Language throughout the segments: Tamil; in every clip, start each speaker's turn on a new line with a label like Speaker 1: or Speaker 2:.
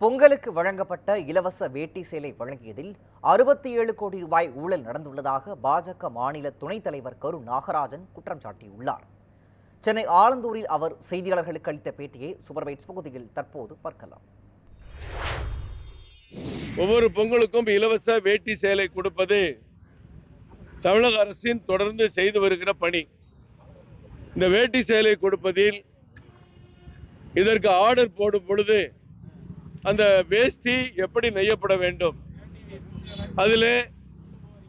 Speaker 1: பொங்கலுக்கு வழங்கப்பட்ட இலவச வேட்டி சேலை வழங்கியதில் 67 கோடி ரூபாய் ஊழல் நடந்துள்ளதாக பாஜக மாநில துணைத் தலைவர் கரு நாகராஜன் குற்றம் சாட்டியுள்ளார். சென்னை ஆலந்தூரில் அவர் செய்தியாளர்களுக்கு அளித்த பேட்டியை சூப்பர்வைட்ஸ் பகுதியில் தற்போது பார்க்கலாம்.
Speaker 2: ஒவ்வொரு பொங்கலுக்கும் இலவச வேட்டி சேலை கொடுப்பது தமிழக அரசின் தொடர்ந்து செய்து வருகிற பணி. இந்த வேட்டி சேலை கொடுப்பதில் இதற்கு ஆர்டர் போடும் பொழுது அந்த வேஷ்டி எப்படி நெய்யப்பட வேண்டும், அதிலே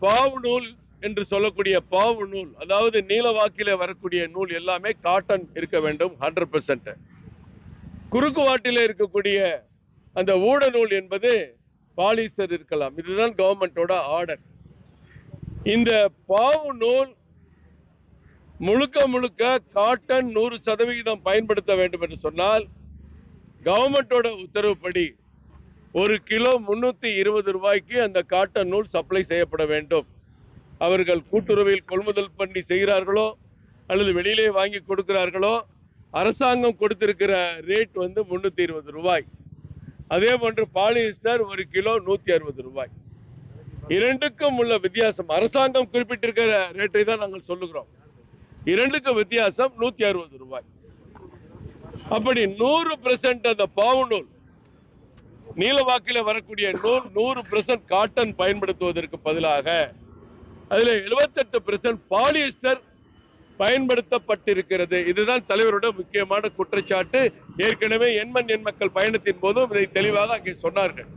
Speaker 2: பாவு நூல் என்று சொல்லக்கூடிய பாவு நூல், அதாவது நீலவாக்கில வரக்கூடிய நூல் எல்லாமே காட்டன் இருக்க வேண்டும் 100%. குறுக்கு வாட்டில இருக்கக்கூடிய அந்த ஊட நூல் என்பது பாலிஸ்டர் இருக்கலாம். இதுதான் கவர்மெண்டோட ஆர்டர். இந்த பாவு நூல் முழுக்க முழுக்க காட்டன் 100% பயன்படுத்த வேண்டும் என்று சொன்னால் கவர்மெண்டோட உத்தரவுப்படி 1 கிலோ 320 ரூபாய்க்கு அந்த காட்டன் நூல் சப்ளை செய்யப்பட வேண்டும். அவர்கள் கூட்டுறவில் கொள்முதல் பண்ணி செய்கிறார்களோ அல்லது வெளியிலே வாங்கி கொடுக்கிறார்களோ, அரசாங்கம் கொடுத்திருக்கிற ரேட் 320 ரூபாய். அதே போன்று பாலிஸ்டர் 1 கிலோ 160 ரூபாய். இரண்டுக்கும் உள்ள வித்தியாசம், அரசாங்கம் குறிப்பிட்டிருக்கிற ரேட்டை தான் நாங்கள் சொல்லுகிறோம். இரண்டுக்கும் வித்தியாசம் 160 ரூபாய். அப்படி 100% அந்த பாவு நூல், நீலவாக்கில வரக்கூடிய நூல் 100% காட்டன் பயன்படுத்துவதற்கு பதிலாக அதில் 78% பாலிஸ்டர் பயன்படுத்தப்பட்டிருக்கிறது. இதுதான் தலைவரோட முக்கியமான குற்றச்சாட்டு. ஏற்கனவே எண்மண் எண் மக்கள் பயணத்தின் போதும் இதை தெளிவாக அங்கே சொன்னார்கள்.